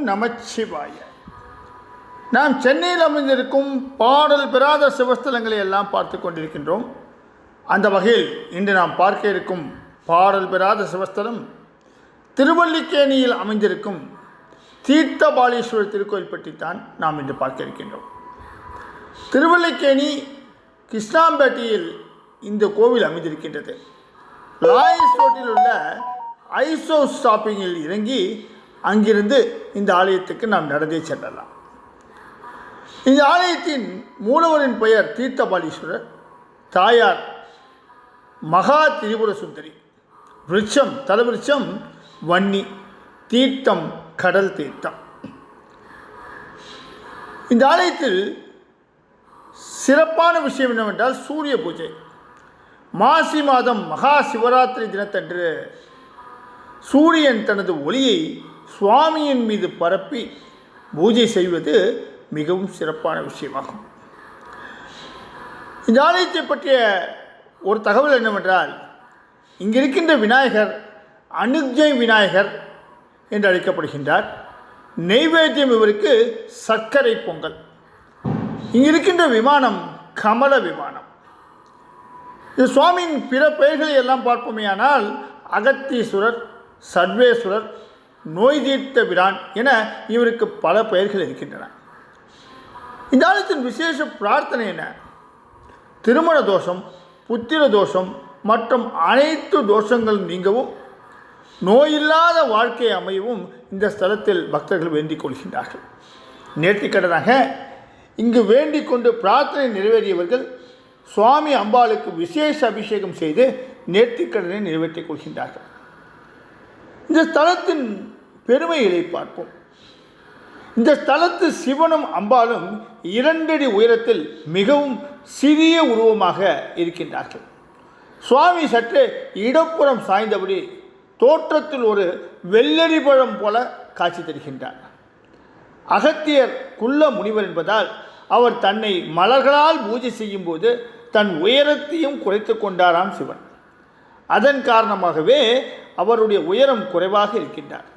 நமச்சிவாய. நாம் சென்னையில் அமைந்திருக்கும் பாடல் பெறாத சிவஸ்தலங்களை எல்லாம் பார்த்து கொண்டிருக்கின்றோம். அந்த வகையில் இன்று நாம் பார்க்க இருக்கும் பாடல் பெறாத சிவஸ்தலம் திருவல்லிக்கேணியில் அமைந்திருக்கும் தீர்த்தபாலீஸ்வரர் திருக்கோயில் பற்றித்தான் நாம் இன்று பார்க்க இருக்கின்றோம். திருவல்லிக்கேணி கிருஷ்ணாம்பேட்டையில் இந்த கோவில் அமைந்திருக்கின்றது. லாயஸ் ரோட்டில் உள்ள ஐசோ ஷாப்பிங்கில் இறங்கி அங்கிருந்து இந்த ஆலயத்துக்கு நாம் நடந்தே செல்லலாம். இந்த ஆலயத்தின் மூலவரின் பெயர் தீர்த்தபாலீஸ்வரர், தாயார் மகா திரிபுர சுந்தரி, விருட்சம் தலவிருட்சம் வன்னி, தீர்த்தம் கடல் தீர்த்தம். இந்த ஆலயத்தில் சிறப்பான விஷயம் என்னவென்றால் சூரிய பூஜை. மாசி மாதம் மகா சிவராத்திரி தினத்தன்று சூரியன் தனது ஒளியை சுவாமியின் மீது பரப்பி பூஜை செய்வது மிகவும் சிறப்பான விஷயமாகும். இந்த ஆலயத்தை பற்றிய ஒரு தகவல் என்னவென்றால், இங்கிருக்கின்ற விநாயகர் அனுஜை விநாயகர் என்று அழைக்கப்படுகின்றார். நெய்வேத்தியம் இவருக்கு சர்க்கரை பொங்கல். இங்கிருக்கின்ற விமானம் கமல விமானம். இது சுவாமியின் பிற பெயர்களை எல்லாம் பார்ப்போமேயானால் அகத்தீஸ்வரர், சர்வேஸ்வரர், நோய் தீர்த்த பிரான் என இவருக்கு பல பெயர்கள் இருக்கின்றன. இந்த ஆலயத்தின் விசேஷ பிரார்த்தனை என்ன? திருமண தோஷம், புத்திர தோஷம் மற்றும் அனைத்து தோஷங்கள் நீங்கவும் நோயில்லாத வாழ்க்கை அமையவும் இந்த ஸ்தலத்தில் பக்தர்கள் வேண்டிக் கொள்கின்றார்கள். நேர்த்திக்கடனாக இங்கு வேண்டிக் கொண்டு பிரார்த்தனை நிறைவேறியவர்கள் சுவாமி அம்பாளுக்கு விசேஷ அபிஷேகம் செய்து நேர்த்திக்கடனை நிறைவேற்றிக் கொள்கின்றார்கள். இந்த ஸ்தலத்தின் பெருமைகளை பார்ப்போம். இந்த ஸ்தலத்து சிவனும் அம்பாளும் 2 அடி உயரத்தில் மிகவும் சிறிய உருவமாக இருக்கின்றார்கள். சுவாமி சற்றே இடப்புறம் சாய்ந்தபடி தோற்றத்தில் ஒரு வெள்ளரி பழம் போல காட்சி தருகின்றார். அகத்தியர் குள்ள முனிவர் என்பதால் அவர் தன்னை மலர்களால் பூஜை செய்யும் போது தன் உயரத்தையும் குறைத்து கொண்டாராம் சிவன். அதன் காரணமாகவே அவருடைய உயரம் குறைவாக இருக்கின்றார்.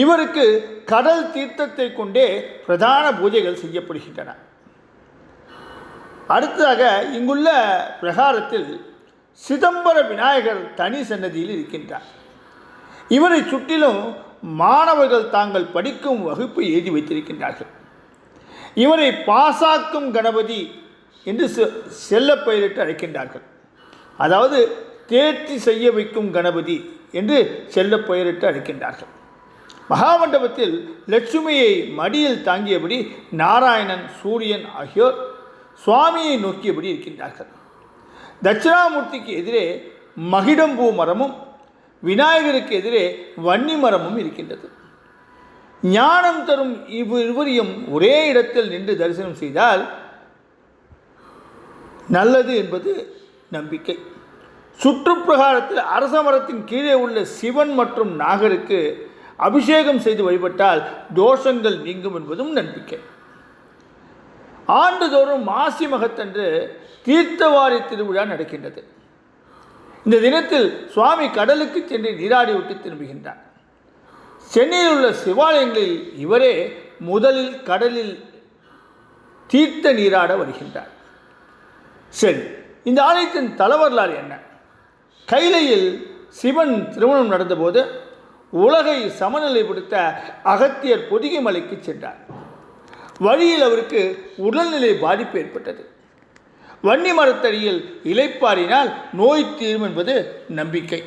இவருக்கு கடல் தீர்த்தத்தை கொண்டே பிரதான பூஜைகள் செய்யப்படுகின்றன. அடுத்ததாக இங்குள்ள பிரகாரத்தில் சிதம்பர விநாயகர் தனி சன்னதியில் இருக்கின்றார். இவரை சுற்றிலும் மாணவர்கள் தாங்கள் படிக்கும் வகுப்பு எழுதி வைத்திருக்கின்றார்கள். இவரை பாசாக்கும் கணபதி என்று செல்ல பெயரிட்டு அழைக்கின்றார்கள். அதாவது தேர்ச்சி செய்ய வைக்கும் கணபதி என்று செல்ல பெயரிட்டு அழைக்கின்றார்கள். மகாமண்டபத்தில் லட்சுமியை மடியில் தாங்கியபடி நாராயணன், சூரியன் ஆகியோர் சுவாமியை நோக்கியபடி இருக்கின்றார்கள். தட்சிணாமூர்த்திக்கு எதிரே மகிடம்பூ மரமும் விநாயகருக்கு எதிரே வன்னி மரமும் இருக்கின்றது. ஞானம் தரும் இருவரையும் ஒரே இடத்தில் நின்று தரிசனம் செய்தால் நல்லது என்பது நம்பிக்கை. சுற்றுப்பிரகாரத்தில் அரச மரத்தின் கீழே உள்ள சிவன் மற்றும் நாகருக்கு அபிஷேகம் செய்து வழிபட்டால் தோஷங்கள் நீங்கும் என்பதும் நம்பிக்கை. ஆண்டுதோறும் மாசி மகத்தன்று தீர்த்தவாரி திருவிழா நடக்கின்றது. இந்த தினத்தில் சுவாமி கடலுக்கு சென்று நீராடி விட்டு திரும்புகின்றார். சென்னையில் உள்ள சிவாலயங்களில் இவரே முதலில் கடலில் தீர்த்த நீராட வருகின்றார். சரி, இந்த ஆலயத்தின் தலவரலாறு என்ன? கைலையில் சிவன் திருமணம் நடந்தபோது உலகை சமநிலைப்படுத்த அகத்தியர் பொதிகை மலைக்கு சென்றார். வழியில் அவருக்கு உடல்நிலை பாதிப்பு ஏற்பட்டது. வன்னி மரத்தடியில் இலைப்பாரினால் நோய் தீரும் என்பது நம்பிக்கை.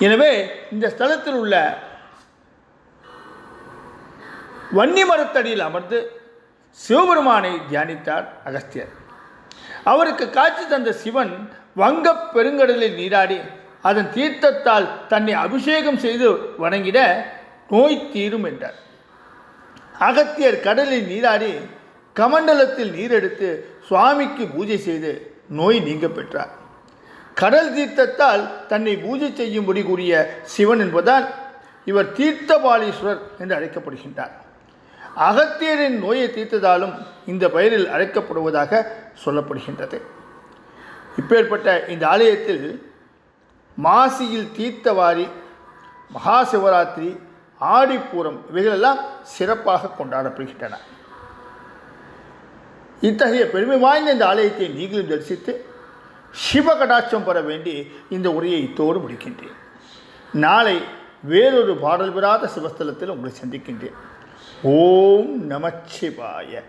எனவே இந்த ஸ்தலத்தில் உள்ள வன்னி மரத்தடியில் அமர்ந்து சிவபெருமானை தியானித்தார் அகஸ்தியர். அவருக்கு காட்சி தந்த சிவன் வங்கப் பெருங்கடலில் நீராடி அதன் தீர்த்தத்தால் தன்னை அபிஷேகம் செய்து வணங்கிட நோய் தீரும் என்றார். அகத்தியர் கடலில் நீராடி கமண்டலத்தில் நீரெடுத்து சுவாமிக்கு பூஜை செய்து நோய் நீங்க பெற்றார். கடல் தீர்த்தத்தால் தன்னை பூஜை செய்யும்படி கூறிய சிவன் என்பதால் இவர் தீர்த்தபாலீஸ்வரர் என்று அழைக்கப்படுகின்றார். அகத்தியரின் நோயை தீர்த்ததாலும் இந்த பெயரில் அழைக்கப்படுவதாக சொல்லப்படுகின்றது. இப்பேற்பட்ட இந்த ஆலயத்தில் மாசியில் தீர்த்தவாரி, மகா சிவராத்திரி ஆடிப்பூரம் இவைகளெல்லாம் சிறப்பாக கொண்டாடப்படுகின்றன. இத்தகைய பெருமை வாய்ந்த இந்த ஆலயத்தை நீங்களும் தரிசித்து சிவகடாட்சம் பெற வேண்டி இந்த உரையை இத்தோடு முடிக்கின்றேன். நாளை வேறொரு பாடல் பெறாத சிவஸ்தலத்தில் உங்களை சந்திக்கின்றேன். ஓம் நமச்சிவாய.